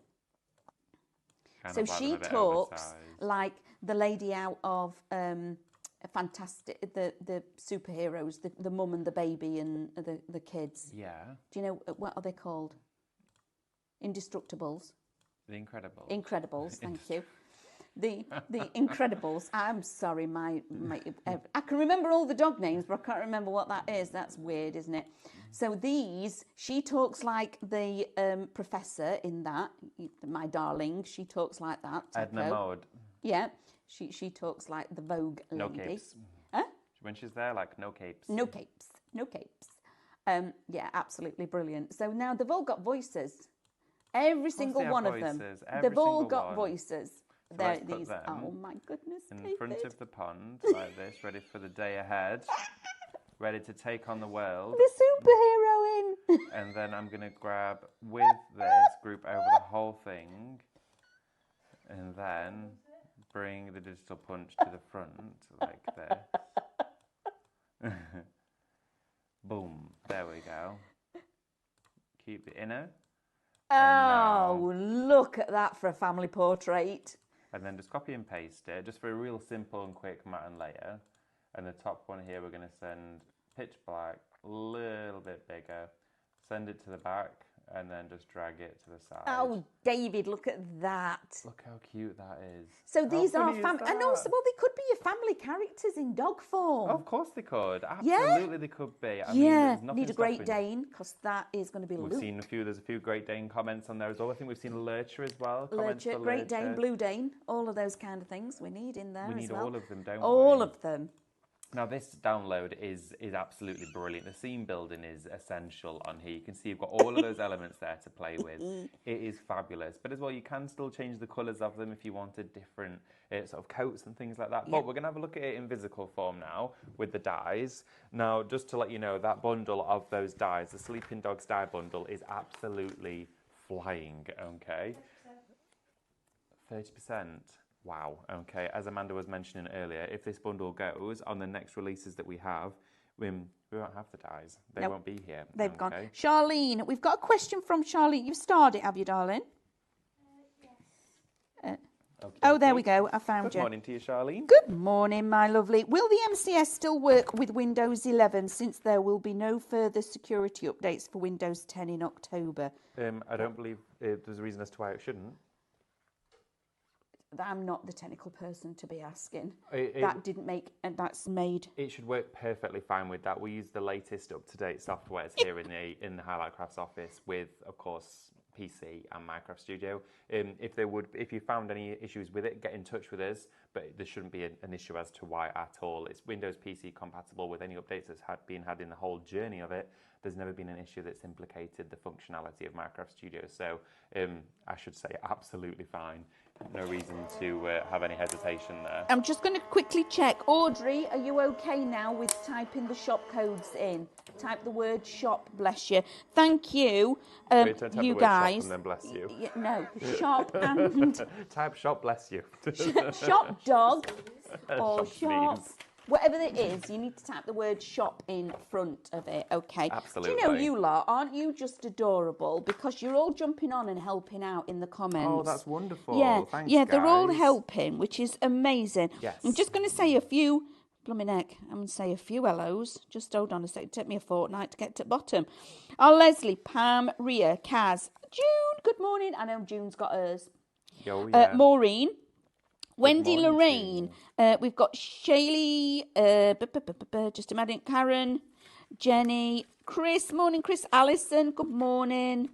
B: Kind
A: so
B: of like
A: she talks like the lady out of Fantastic, the superheroes, the mum and the baby and the kids.
B: Yeah.
A: Do you know what are they called? Indestructibles.
B: The Incredibles.
A: Incredibles. Thank you. The Incredibles. I'm sorry, my I can remember all the dog names, but I can't remember what that is. That's weird, isn't it? So she talks like the professor in that. My darling, she talks like that.
B: Edna Mode.
A: Yeah, she talks like the Vogue lady.
B: No capes.
A: Huh?
B: When she's there, like no capes.
A: No capes. No capes. Yeah, absolutely brilliant. So now they've all got voices. Every single one of them. They've all got voices.
B: So let's put them
A: oh my goodness,
B: in front of the pond, like this, ready for the day ahead, ready to take on the world.
A: The superhero in.
B: And then I'm going to grab, with this, group over the whole thing, and then bring the digital punch to the front, like this. Boom, there we go. Keep the inner.
A: Oh, look at that for a family portrait.
B: And then just copy and paste it, just for a real simple and quick matte and layer. And the top one here, we're going to send pitch black, a little bit bigger, send it to the back, and then just drag it to the side.
A: Oh, David, look at that.
B: Look how cute that is.
A: So these are family, and also, well, they could be your family characters in dog form.
B: Oh, of course they could. Absolutely, they could be. I mean,
A: yeah,
B: there's nothing
A: need a Great Dane, because that is going to be.
B: We've seen there's a few Great Dane comments on there as well. I think we've seen a Lurcher as well.
A: Lurcher, Great Dane, Blue Dane, all of those kind of things we need in there.
B: We need all of them, don't we?
A: All of them.
B: Now this download is absolutely brilliant. The scene building is essential on here. You can see you've got all of those elements there to play with. It is fabulous. But as well, you can still change the colours of them if you wanted different sort of coats and things like that. But we're going to have a look at it in physical form now with the dies. Now, just to let you know, that bundle of those dies, the Sleeping Dogs die bundle, is absolutely flying, okay? 30%. Wow, okay. As Amanda was mentioning earlier, if this bundle goes on the next releases that we have, we won't have the dies. They won't be here.
A: They've gone. Charlene, we've got a question from Charlene. You've starred it, have you, darling?
C: Yes.
A: Oh, there we go. I found
B: you. Good morning to you, Charlene.
A: Good morning, my lovely. Will the MCS still work with Windows 11 since there will be no further security updates for Windows 10 in October?
B: I don't believe there's a reason as to why it shouldn't.
A: I'm not the technical person to be asking. That's made.
B: It should work perfectly fine with that. We use the latest up-to-date softwares here in the Highlight Crafts office with, of course, PC and Minecraft Studio. If you found any issues with it, get in touch with us. But there shouldn't be an issue as to why at all. It's Windows PC compatible with any updates that's been had in the whole journey of it. There's never been an issue that's implicated the functionality of Minecraft Studio. So I should say absolutely fine. No reason to have any hesitation there.
A: I'm just going to quickly check. Audrey, are you okay now with typing the shop codes in? Type the word shop, bless you. Thank you, you guys.
B: Shop and then bless you.
A: No, shop and...
B: Type shop, bless you.
A: Shop dog or shop...
B: Sneeze.
A: Whatever it is, you need to type the word shop in front of it, okay?
B: Absolutely.
A: Do you know, you lot, aren't you just adorable? Because you're all jumping on and helping out in the comments.
B: Oh, that's wonderful.
A: Yeah,
B: thanks,
A: yeah,
B: guys.
A: They're all helping, which is amazing.
B: Yes.
A: I'm just going to say a few, blooming heck, I'm going to say a few hellos. Just hold on a second, take me a fortnight to get to the bottom. Oh, Leslie, Pam, Ria, Kaz, June, good morning. I know June's got hers.
B: Oh, yeah.
A: Maureen. Wendy Lorraine, we've got Shaylee, just imagine, Karen, Jenny, Chris, morning Chris, Alison, good morning.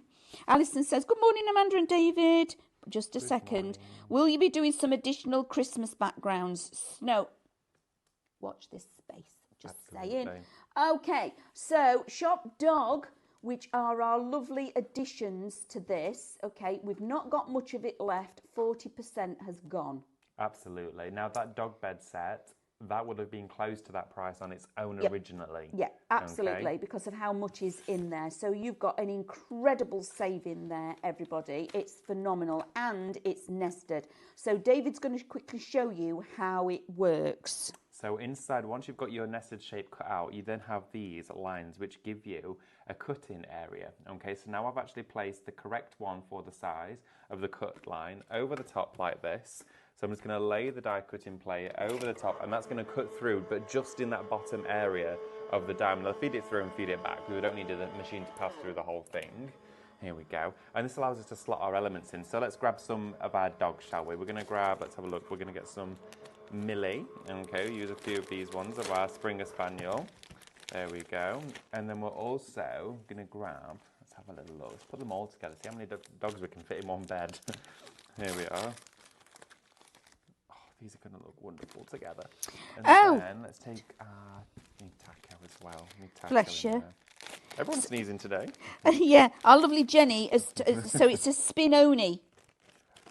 A: Alison says, good morning Amanda and David. Just a second. Will you be doing some additional Christmas backgrounds? No. Watch this space, just saying. Okay, so Shop Dog, which are our lovely additions to this. Okay, we've not got much of it left. 40% has gone.
B: Absolutely. Now, that dog bed set, that would have been close to that price on its own originally.
A: Yeah, absolutely, because of how much is in there. So you've got an incredible save in there, everybody. It's phenomenal, and it's nested. So David's going to quickly show you how it works.
B: So inside, once you've got your nested shape cut out, you then have these lines which give you a cut-in area. Okay, so now I've actually placed the correct one for the size of the cut line over the top like this. So I'm just going to lay the die cut in play over the top, and that's going to cut through, but just in that bottom area of the die. I'll feed it through and feed it back, because we don't need the machine to pass through the whole thing. Here we go. And this allows us to slot our elements in. So let's grab some of our dogs, shall we? We're going to grab, let's have a look, we're going to get some Millie. Okay, use a few of these ones of our Springer Spaniel. There we go. And then we're also going to grab, let's have a little look, let's put them all together, see how many dogs we can fit in one bed. Here we are. These are going to look wonderful together. And then let's take taco as well.
A: Bless you.
B: Everyone's sneezing today.
A: Yeah, our lovely Jenny, so it's a Spinoni.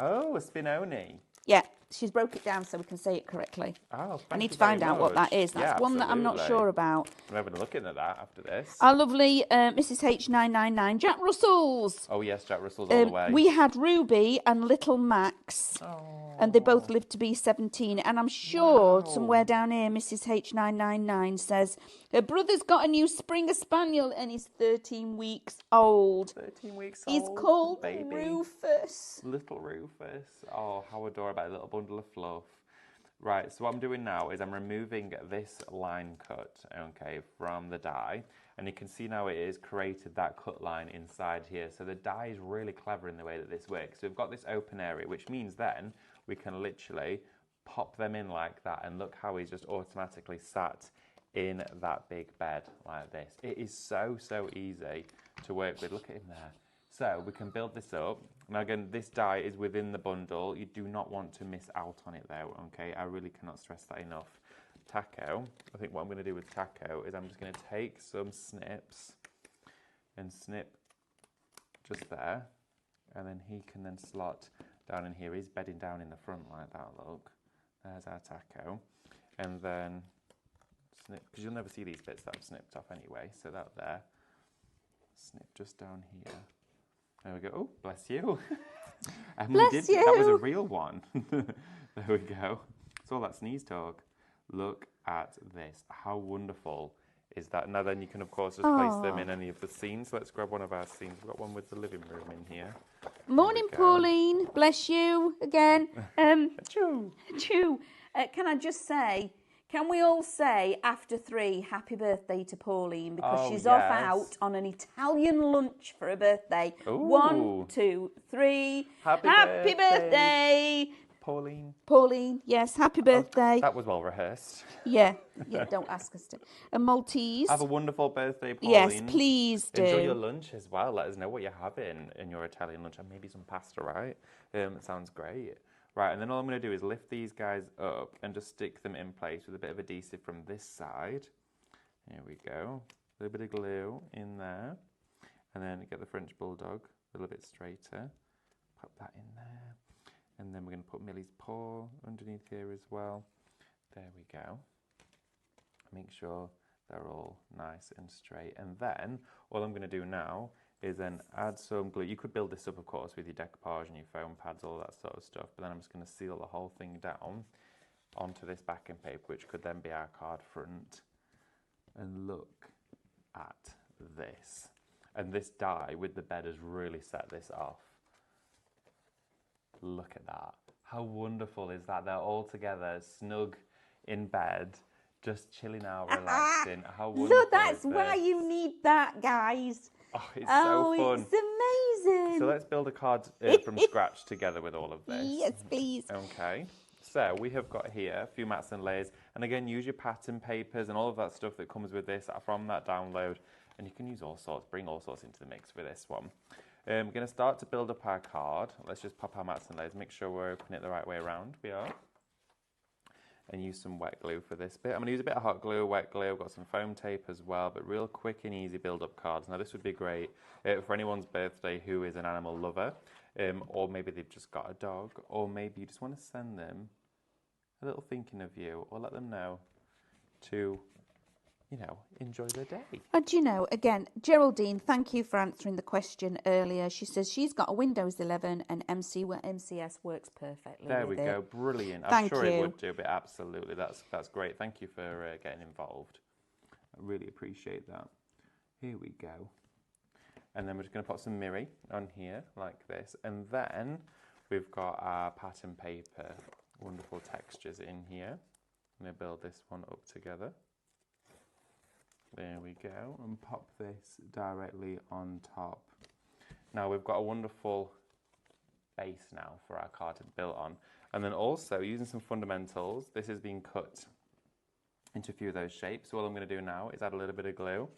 B: Oh, a Spinoni.
A: Yeah, she's broke it down so we can say it correctly.
B: Oh,
A: I need to find out what that is. That's one that I'm not sure about.
B: I'm having a look into that after this.
A: Our lovely Mrs. H999, Jack Russell's.
B: Oh, yes, Jack Russell's all the way.
A: We had Ruby and Little Max. Oh. And they both lived to be 17. And I'm sure somewhere down here, Mrs. H999 says, her brother's got a new Springer Spaniel and he's 13 weeks old.
B: 13 weeks
A: old. He's called baby. Rufus.
B: Little Rufus. Oh, how adorable. A little bundle of fluff. Right, so what I'm doing now is I'm removing this line cut, okay, from the die. And you can see now it has created that cut line inside here. So the die is really clever in the way that this works. So we've got this open area, which means then we can literally pop them in like that, and look how he's just automatically sat in that big bed like this. It is so easy to work with. Look at him there. So we can build this up. Now again, this die is within the bundle. You do not want to miss out on it though, okay? I really cannot stress that enough. Taco, I think what I'm going to do with Taco is I'm just going to take some snips and snip just there, and then he can then slot down in here. He's bedding down in the front like that, look. There's our Taco. And then snip, because you'll never see these bits that I've snipped off anyway, so that there. Snip just down here. There we go. Oh, bless you.
A: Bless you.
B: That was a real one. There we go. It's all that sneeze talk. Look at this. How wonderful is that? Now then you can, of course, just place them in any of the scenes. Let's grab one of our scenes. We've got one with the living room in here.
A: Morning, Pauline. Bless you again.
B: Choo.
A: Choo. Can I just say, can we all say after 3, happy birthday to Pauline, because she's off out on an Italian lunch for her birthday.
B: Ooh.
A: 1, 2, 3.
B: Happy
A: birthday.
B: Pauline,
A: yes, happy birthday.
B: That was well rehearsed.
A: Yeah, don't ask us to. A Maltese.
B: Have a wonderful birthday, Pauline.
A: Yes, please do.
B: Enjoy your lunch as well. Let us know what you're having in your Italian lunch, and maybe some pasta, right? It sounds great. Right, and then all I'm going to do is lift these guys up and just stick them in place with a bit of adhesive from this side. Here we go. A little bit of glue in there. And then get the French Bulldog a little bit straighter. Pop that in there. And then we're going to put Millie's paw underneath here as well. There we go. Make sure they're all nice and straight. And then all I'm going to do now is then add some glue. You could build this up, of course, with your decoupage and your foam pads, all that sort of stuff. But then I'm just going to seal the whole thing down onto this backing paper, which could then be our card front. And look at this. And this die with the bed has really set this off. Look at that. How wonderful is that? They're all together, snug in bed, just chilling out, relaxing. How wonderful
A: Look, that's
B: is this?
A: why you need that, guys.
B: Oh, it's so fun.
A: It's amazing.
B: So let's build a card from scratch together with all of this.
A: Yes, please.
B: Okay. So we have got here a few mats and layers. And again, use your pattern papers and all of that stuff that comes with this from that download. And you can use all sorts, bring all sorts into the mix with this one. We're going to start to build up our card. Let's just pop our mats and layers. Make sure we're opening it the right way around. We are. And use some wet glue for this bit. I'm going to use a bit of hot glue, wet glue. I've got some foam tape as well, but real quick and easy build-up cards. Now this would be great for anyone's birthday who is an animal lover, or maybe they've just got a dog, or maybe you just want to send them a little thinking of you, or let them know to, you know, enjoy their day.
A: And you know, again, Geraldine, thank you for answering the question earlier. She says she's got a Windows 11 and MCS works perfectly.
B: There we go, brilliant. I'm sure it would do, but absolutely, that's great. Thank you for getting involved. I really appreciate that. Here we go. And then we're just going to put some mirror on here like this. And then we've got our pattern paper, wonderful textures in here. I'm going to build this one up together. There we go, and pop this directly on top. Now we've got a wonderful base now for our card to build on. And then also using some fundamentals, this has been cut into a few of those shapes. So what I'm going to do now is add a little bit of glue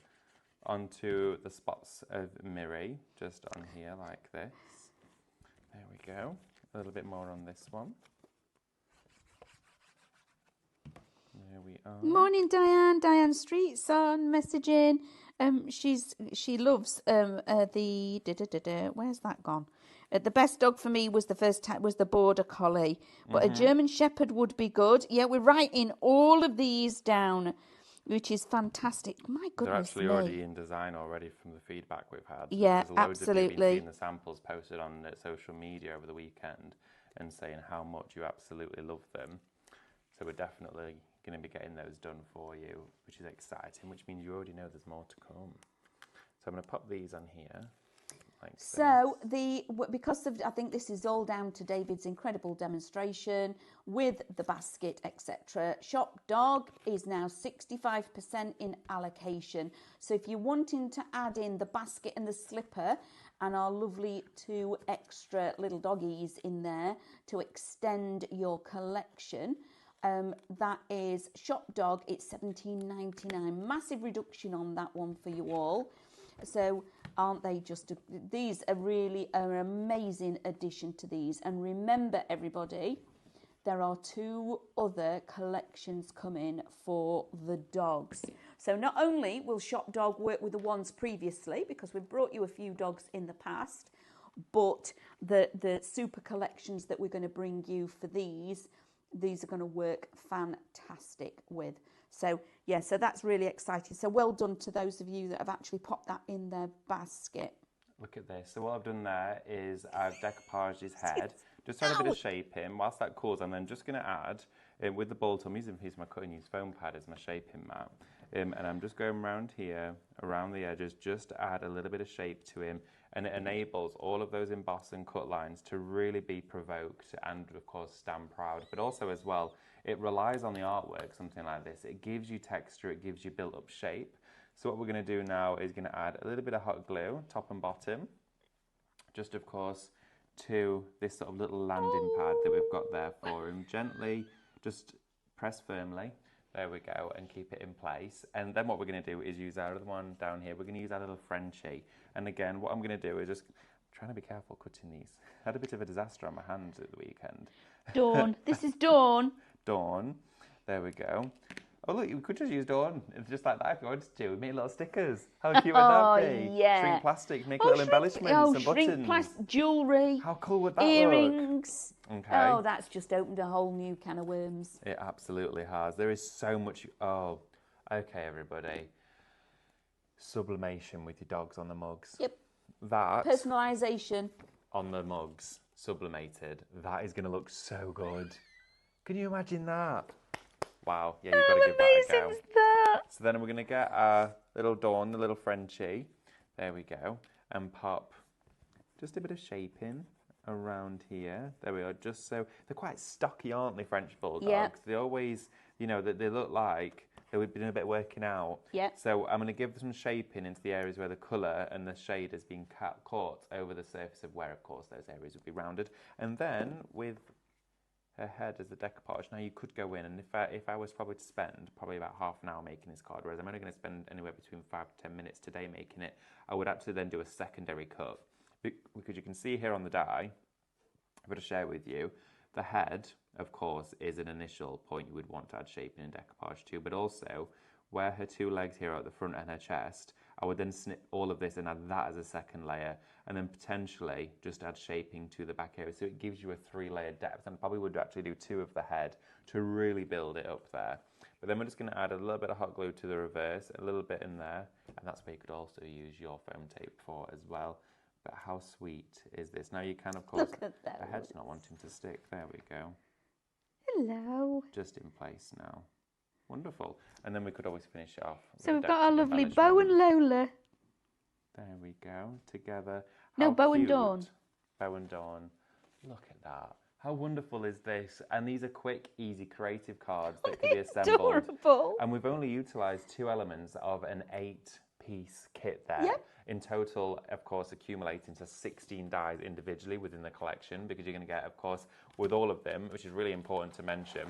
B: onto the spots of mirror, just on here like this. There we go, a little bit more on this one. There we are.
A: Morning, Diane. Diane Street's on messaging. She loves where's that gone? The best dog for me was the Border Collie, but a German Shepherd would be good. Yeah, we're writing all of these down, which is fantastic. My goodness,
B: they're actually already in design already from the feedback we've had.
A: Yeah,
B: There's loads
A: absolutely.
B: Of people been seeing the samples posted on social media over the weekend and saying how much you absolutely love them. So we're definitely going to be getting those done for you, which is exciting, which means you already know there's more to come. So I'm going to pop these on here
A: So because of, I think this is all down to David's incredible demonstration with the basket, etc. Shop Dog is now 65% in allocation. So if you're wanting to add in the basket and the slipper and our lovely 2 extra little doggies in there to extend your collection, that is Shop Dog. It's $17.99. Massive reduction on that one for you all. So aren't they just, these are really an amazing addition to these. And remember, everybody, there are 2 other collections coming for the dogs. So not only will Shop Dog work with the ones previously, because we've brought you a few dogs in the past, but the super collections that we're going to bring you for these are going to work fantastic with. So yeah, so that's really exciting. So well done to those of you that have actually popped that in their basket.
B: Look at this. So what I've done there is I've decoupaged his head, just had a bit of shaping. Whilst that cools, I'm then just going to add, with the bolt, I'm using my cutting use foam pad as my shaping mat. And I'm just going around here, around the edges, just to add a little bit of shape to him. And it enables all of those embossed and cut lines to really be provoked and, of course, stand proud. But also, as well, it relies on the artwork, something like this. It gives you texture, it gives you built-up shape. So what we're going to do now is going to add a little bit of hot glue, top and bottom, just, of course, to this sort of little landing pad that we've got there for him. Gently, just press firmly. There we go, and keep it in place. And then what we're going to do is use our other one down here. We're going to use our little Frenchie. And again, what I'm going to do is just trying to be careful cutting these. I had a bit of a disaster on my hands at the weekend.
A: Dawn. This is Dawn.
B: Dawn. There we go. Oh, look, you could just use Dawn. It's just like that if you wanted to. Make little stickers. How cute would that be?
A: Yeah.
B: Shrink plastic, make little embellishments and buttons.
A: Jewellery.
B: How cool would that
A: earrings.
B: look? Okay.
A: Oh, that's just opened a whole new can of worms.
B: It absolutely has. There is so much. Oh, okay, everybody. Sublimation with your dogs on the mugs.
A: Yep.
B: That.
A: Personalisation.
B: On the mugs, sublimated. That is going to look so good. Can you imagine that? Wow, yeah, you've got to give that a go.
A: Is that?
B: So then we're going to get our little Dawn, the little Frenchie. There we go. And pop just a bit of shaping around here. There we are. Just so they're quite stocky, aren't they, French bulldogs?
A: Yeah.
B: They always, you know, they look like they would be doing a bit of working out.
A: Yeah.
B: So I'm going to give some shaping into the areas where the colour and the shade has been caught over the surface of where, of course, those areas would be rounded. And then with her head as the decoupage. Now you could go in, and if I was probably to spend probably about half an hour making this card, whereas I'm only going to spend anywhere between 5 to 10 minutes today making it, I would actually then do a secondary cut. Because you can see here on the die, I'm going to share with you, the head, of course, is an initial point you would want to add shaping and decoupage to, but also where her 2 legs here are at the front and her chest, I would then snip all of this and add that as a second layer, and then potentially just add shaping to the back area. So it gives you a 3-layer depth, and probably would actually do 2 of the head to really build it up there. But then we're just going to add a little bit of hot glue to the reverse, a little bit in there, and that's where you could also use your foam tape for as well. But how sweet is this? Now you can, of course,
A: look at that.
B: The head's not wanting to stick. There we go.
A: Hello.
B: Just in place now. Wonderful. And then we could always finish it off.
A: So we've got our lovely Bo and Lola.
B: There we go. Together.
A: No, Bo and
B: cute.
A: Dawn.
B: Bo and Dawn. Look at that. How wonderful is this? And these are quick, easy, creative cards that can be assembled.
A: Adorable.
B: And we've only utilised 2 elements of an 8-piece kit there.
A: Yep.
B: In total, of course, accumulating to 16 dies individually within the collection, because you're going to get, of course, with all of them, which is really important to mention,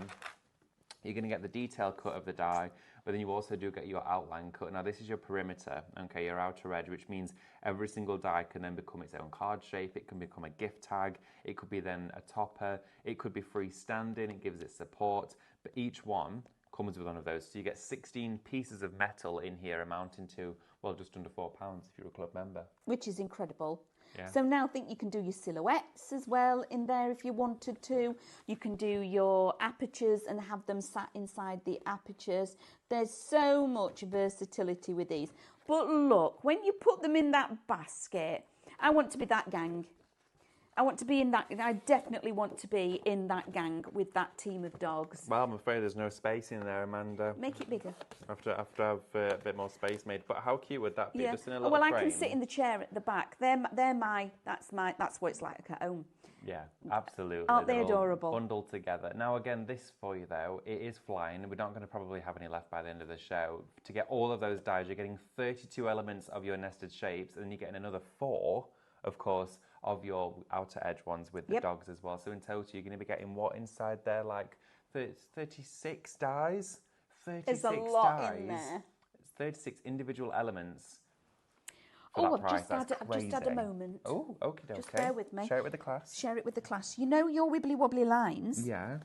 B: you're going to get the detail cut of the die, but then you also do get your outline cut. Now, this is your perimeter, okay, your outer edge, which means every single die can then become its own card shape. It can become a gift tag. It could be then a topper. It could be freestanding. It gives it support. But each one comes with one of those. So you get 16 pieces of metal in here amounting to, well, just under £4 if you're a club member.
A: Which is incredible.
B: Yeah.
A: So now I think you can do your silhouettes as well in there if you wanted to. You can do your apertures and have them sat inside the apertures. There's so much versatility with these. But look, when you put them in that basket, I want to be that gang. I want to be in that. I definitely want to be in that gang with that team of dogs.
B: Well, I'm afraid there's no space in there, Amanda.
A: Make it bigger.
B: I have to have a bit more space made. But how cute would that be?
A: Yeah.
B: Just in a little
A: well,
B: frame.
A: I can sit in the chair at the back. That's what it's like at home.
B: Yeah, absolutely.
A: Aren't they
B: They're all
A: adorable?
B: Bundled together. Now, again, this for you though, it is flying. We're not going to probably have any left by the end of the show. To get all of those dies, you're getting 32 elements of your nested shapes, and then you're getting another 4, of course, of your outer edge ones with the dogs as well. So in total, you're going to be getting what inside there? Like 36 dies? 36
A: There's a lot
B: dies.
A: in there.
B: It's 36 individual elements.
A: I've just had a moment.
B: Oh, okay.
A: Just bear with me.
B: Share it with the class.
A: Share it with the class. You know your wibbly wobbly lines?
B: Yeah.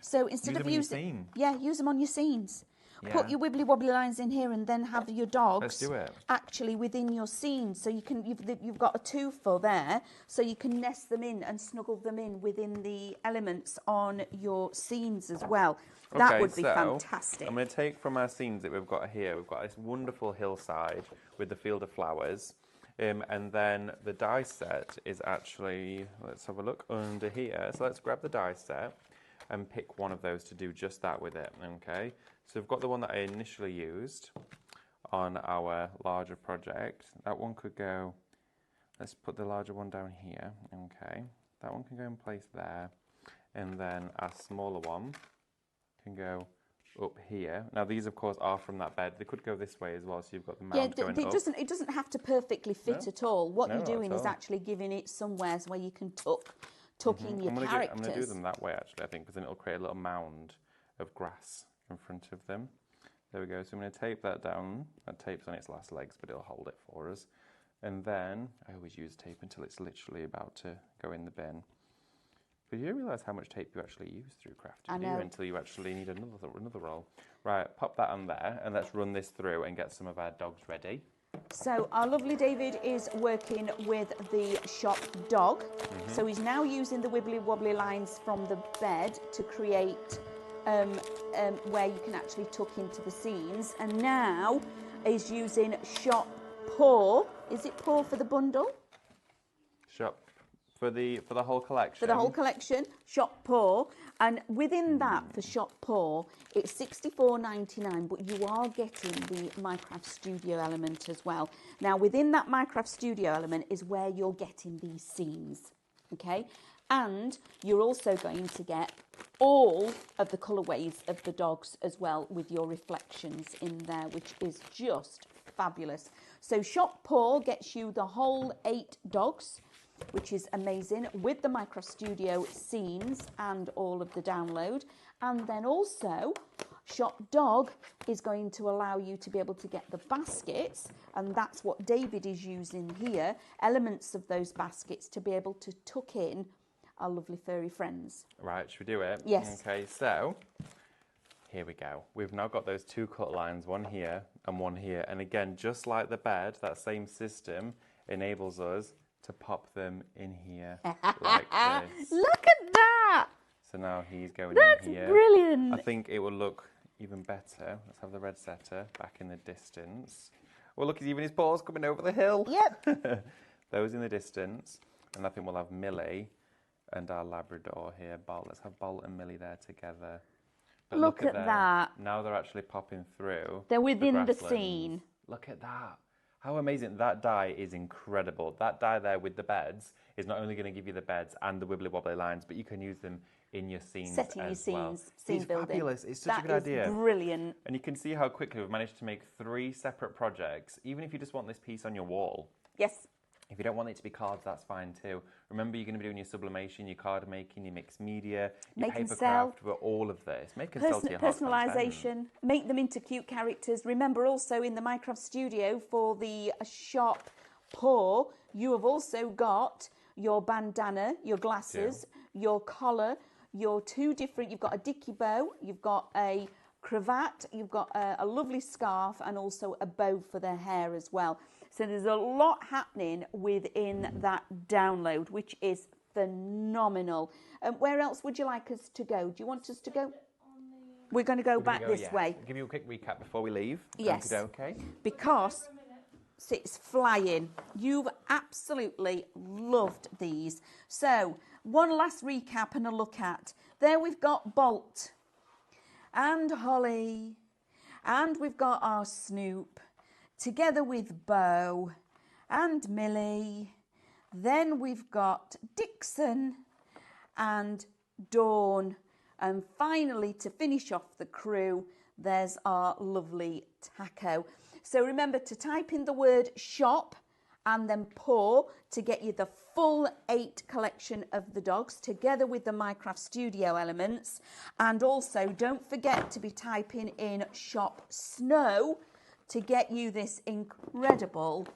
A: So instead of using... Yeah, use them on your scenes. Yeah. Put your wibbly wobbly lines in here and then have your dogs
B: Let's do it.
A: actually within your scene. So you've got a 2 for there, so you can nest them in and snuggle them in within the elements on your scenes as well. That would be fantastic.
B: I'm going to take from our scenes that we've got here. We've got this wonderful hillside with the field of flowers. And then the die set is actually, let's have a look under here. So let's grab the die set and pick one of those to do just that with it, okay? So we've got the one that I initially used on our larger project. That one could go, let's put the larger one down here, okay? That one can go in place there. And then our smaller one can go up here. Now these of course are from that bed. They could go this way as well, so you've got the mount going up.
A: It doesn't have to perfectly fit at all. What you're doing is actually giving it somewhere where you can tuck in your characters.
B: I'm going to do them that way actually, I think, because then it'll create a little mound of grass in front of them. There we go. So I'm going to tape that down. That tape's on its last legs, but it'll hold it for us. And then I always use tape until it's literally about to go in the bin. But you don't realise how much tape you actually use through crafting, do you? Until you actually need another roll. Right, pop that on there, and let's run this through and get some of our dogs ready.
A: So our lovely David is working with the shop dog. So he's now using the wibbly wobbly lines from the bed to create where you can actually tuck into the scenes. And now is using shop paw. Is it paw for the bundle?
B: Shop. For the whole collection?
A: For the whole collection, shop paw. And within that, for shop paw, it's $64.99, but you are getting the Minecraft Studio element as well. Now, within that Minecraft Studio element is where you're getting these scenes, okay? And you're also going to get all of the colourways of the dogs as well with your reflections in there, which is just fabulous. So shop paw gets you the whole 8 dogs, which is amazing, with the Minecraft Studio scenes and all of the download. And then also, Shop Dog is going to allow you to be able to get the baskets, and that's what David is using here, elements of those baskets to be able to tuck in our lovely furry friends.
B: Right, should we do it?
A: Yes.
B: Okay, so here we go. We've now got those 2 cut lines, one here and one here. And again, just like the bed, that same system enables us to pop them in here like this.
A: Look at that!
B: So now he's going
A: That's
B: in here.
A: That's brilliant.
B: I think it will look even better. Let's have the red setter back in the distance. Well, look, even his paws coming over the hill.
A: Yep.
B: Those in the distance. And I think we'll have Millie and our Labrador here. Bolt. Let's have Bolt and Millie there together. But
A: look at that.
B: Now they're actually popping through.
A: They're within the scene.
B: Look at that. How amazing. That die is incredible. That die there with the beds is not only going to give you the beds and the wibbly wobbly lines, but you can use them in your scenes
A: Setting your scenes, scene building.
B: Fabulous. It's such a good idea.
A: That is brilliant.
B: And you can see how quickly we've managed to make 3 separate projects, even if you just want this piece on your wall.
A: Yes.
B: If you don't want it to be cards, that's fine too. Remember, you're going to be doing your sublimation, your card making, your mixed media, your paper craft, with all of this. Make and sell to your heart's
A: personalisation, make them into cute characters. Remember also in the Minecraft Studio for the shop paw, you have also got your bandana, your glasses, your collar, your 2 different, you've got a dicky bow, you've got a cravat, you've got a lovely scarf and also a bow for their hair as well. So there's a lot happening within that download, which is phenomenal. Where else would you like us to go? Do you want us to go? We're going to go back this way.
B: I'll give you a quick recap before we leave.
A: Yes.
B: Okay.
A: Because, It's flying. You've absolutely loved these. So one last recap and a look at. There we've got Bolt and Holly, and we've got our Snoop together with Bo and Millie. Then we've got Dixon and Dawn. And finally, to finish off the crew, there's our lovely Taco. So remember to type in the word shop and then paw to get you the full 8 collection of the dogs together with the Minecraft Studio elements. And also don't forget to be typing in shop snow to get you this incredible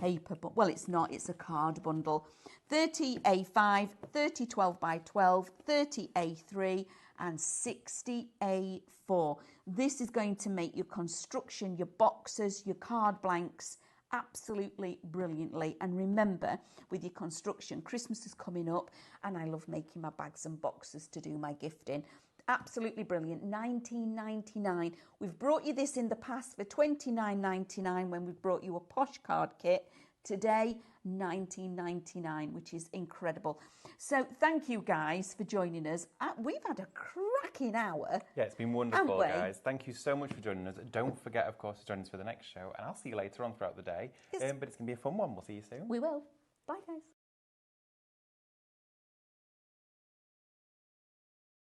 A: paper, well, it's not, it's a card bundle. 30A5, 30 12 by 12, 30A3 and 60A4. This is going to make your construction, your boxes, your card blanks absolutely brilliantly. And remember, with your construction, Christmas is coming up and I love making my bags and boxes to do my gifting. Absolutely brilliant. $19.99. We've brought you this in the past for $29.99 when we've brought you a posh card kit. Today, $19.99, which is incredible. So thank you guys for joining us. We've had a cracking hour.
B: Yeah, it's been wonderful, guys. Thank you so much for joining us. Don't forget, of course, to join us for the next show, and I'll see you later on throughout the day.
A: Yes.
B: But it's going to be a fun one. We'll see you soon.
A: We will. Bye, guys.